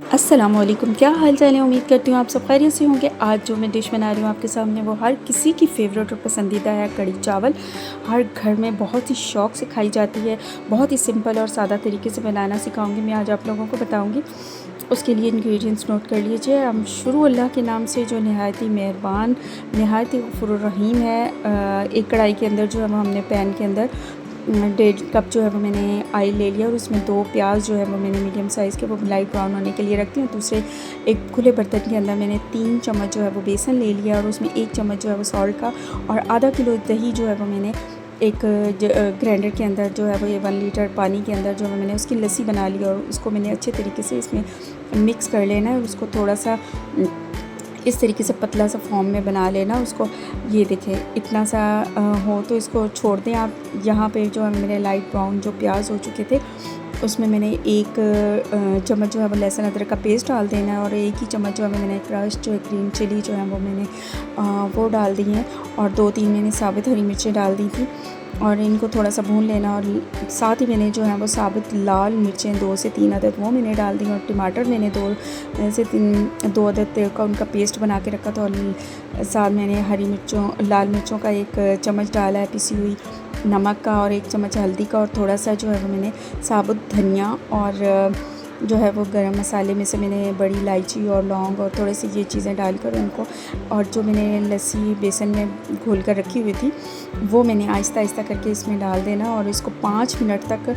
अस्सलामुअलैकुम, क्या हाल चाल है। उम्मीद करती हूँ आप सब खैरियत से होंगे। आज जो मैं डिश बना रही हूँ आपके सामने वो हर किसी की फ़ेवरेट और पसंदीदा है, कढ़ी चावल। हर घर में बहुत ही शौक़ से खाई जाती है। बहुत ही सिंपल और सादा तरीके से बनाना सिखाऊंगी मैं आज आप लोगों को बताऊंगी। उसके लिए इंग्रेडिएंट्स नोट कर लीजिए। हम शुरू अल्लाह के नाम से जो नहायत ही मेहरबान, नहायत ही गफूर रहीम है। एक कढ़ाई के अंदर जो है वो हमने पैन के अंदर 1.5 कप जो है वो मैंने ऑयल ले लिया और उसमें 2 प्याज जो है वो मैंने मीडियम साइज़ के वो लाइट ब्राउन होने के लिए रखती हूँ। दूसरे एक खुले बर्तन के अंदर मैंने 3 चम्मच जो है वो बेसन ले लिया और उसमें 1 चम्मच जो है वो सॉल्ट का और आधा किलो दही जो है वो मैंने एक ग्राइंडर के अंदर जो है वो ये 1 लीटर पानी के अंदर जो है मैंने उसकी लस्सी बना ली और उसको मैंने अच्छे तरीके से इसमें मिक्स कर लेना है और उसको थोड़ा सा इस तरीके से पतला सा फॉर्म में बना लेना उसको। ये देखें इतना सा हो तो इसको छोड़ दें आप। यहाँ पे जो है मेरे लाइट ब्राउन जो प्याज हो चुके थे उसमें मैंने 1 चम्मच जो है वो लहसुन अदरक का पेस्ट डाल देना है और 1 ही चम्मच जो है मैंने क्रश जो है ग्रीन चिली जो है वो मैंने वो डाल दी है और 2-3 मैंने साबित हरी मिर्चें डाल दी थी और इनको थोड़ा सा भून लेना। और साथ ही मैंने जो है वो साबित लाल मिर्चें 2 से 3 अदद वो मैंने डाल दी और टमाटर मैंने 2 से 2 अदद का उनका पेस्ट बना के रखा था और साथ मैंने लाल मिर्चों का 1 चम्मच डाला है पिसी हुई, नमक का और 1 चम्मच हल्दी का और थोड़ा सा जो है वो मैंने साबुत धनिया और जो है वो गरम मसाले में से मैंने बड़ी इलायची और लौंग और थोड़ी सी ये चीज़ें डालकर उनको और जो मैंने लस्सी बेसन में घोल कर रखी हुई थी वो मैंने आहिस्ता आहिस्ता करके इसमें डाल देना और इसको 5 मिनट तक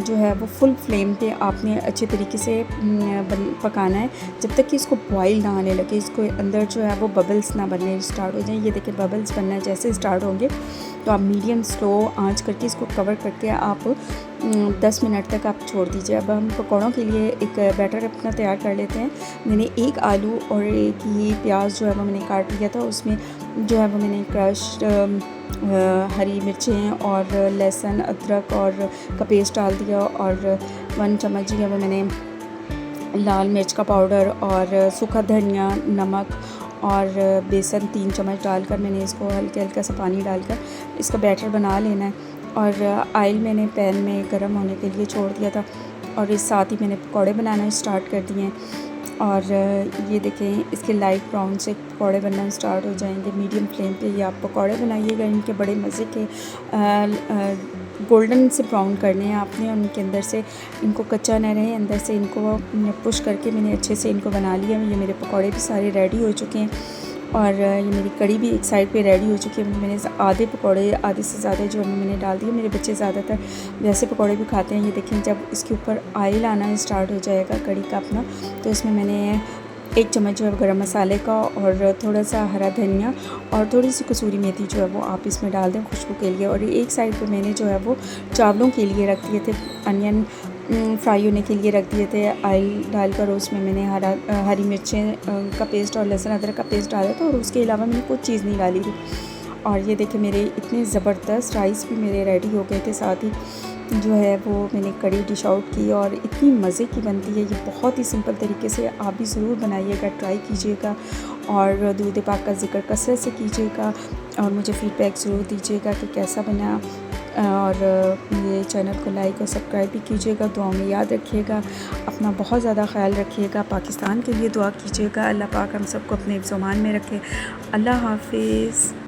जो है वो फुल फ्लेम पे आपने अच्छे तरीके से पकाना है जब तक कि इसको बॉईल ना आने लगे। इसको अंदर जो है वो बबल्स ना बनने स्टार्ट हो जाए। ये देखिए बबल्स बनना जैसे स्टार्ट होंगे तो आप मीडियम स्लो आंच करके इसको कवर करके आप 10 मिनट तक आप छोड़ दीजिए। अब हम पकौड़ों के लिए एक बैटर अपना तैयार कर लेते हैं। मैंने 1 आलू और 1 ही प्याज जो है वो मैंने काट लिया था। उसमें जो है वो मैंने क्रश हरी मिर्चें और लहसुन अदरक और का पेस्ट डाल दिया और 1 चम्मच जो है वो मैंने लाल मिर्च का पाउडर और सूखा धनिया, नमक और बेसन 3 चम्मच डालकर मैंने इसको हल्का सा पानी डालकर इसका बैटर बना लेना है। और ऑयल मैंने पैन में गर्म होने के लिए छोड़ दिया था और इस साथ ही मैंने पकौड़े बनाना स्टार्ट कर दिए हैं। और ये देखें इसके लाइट ब्राउन से पकौड़े बनना स्टार्ट हो जाएंगे। मीडियम फ्लेम पे ये आप पकौड़े बनाइएगा। इनके बड़े मज़े के गोल्डन से ब्राउन करने हैं आपने और उनके अंदर से इनको कच्चा न रहे, अंदर से इनको पुश करके मैंने अच्छे से इनको बना लिया। ये मेरे पकौड़े भी सारे रेडी हो चुके हैं और ये मेरी कढ़ी भी एक साइड पे रेडी हो चुकी है। मैंने आधे पकौड़े आधे से ज़्यादा जो है मैंने डाल दिए। मेरे बच्चे ज़्यादातर वैसे पकौड़े भी खाते हैं। ये देखें जब इसके ऊपर ऑयल आना स्टार्ट हो जाएगा कढ़ी का अपना तो इसमें मैंने 1 चम्मच जो है गरम मसाले का और थोड़ा सा हरा धनिया और थोड़ी सी कसूरी मेथी जो है वो आप इसमें डाल दें खुशबू के लिए। और एक साइड पे मैंने जो है वो चावलों के लिए रख दिए थे, अनियन फ्राई होने के लिए रख दिए थे। ऑयल डालकर उसमें मैंने हरी मिर्चें का पेस्ट और लहसुन अदरक का पेस्ट डाला था और उसके अलावा मैंने कुछ चीज़ नहीं डाली थी। और ये देखिए मेरे इतने ज़बरदस्त राइस भी मेरे रेडी हो गए थे। साथ ही जो है वो मैंने कढ़ी डिश आउट की और इतनी मज़े की बनती है। ये बहुत ही सिंपल तरीके से आप भी ज़रूर बनाइएगा, ट्राई कीजिएगा और दूध पाक का ज़िक्र कसरत से कीजिएगा और मुझे फ़ीडबैक ज़रूर दीजिएगा कि कैसा बना। और ये चैनल को लाइक और सब्सक्राइब भी कीजिएगा। दुआ में याद रखिएगा, अपना बहुत ज़्यादा ख्याल रखिएगा। पाकिस्तान के लिए दुआ कीजिएगा। अल्लाह पाक हम सबको अपने ईमान में रखे। अल्लाह हाफिज़।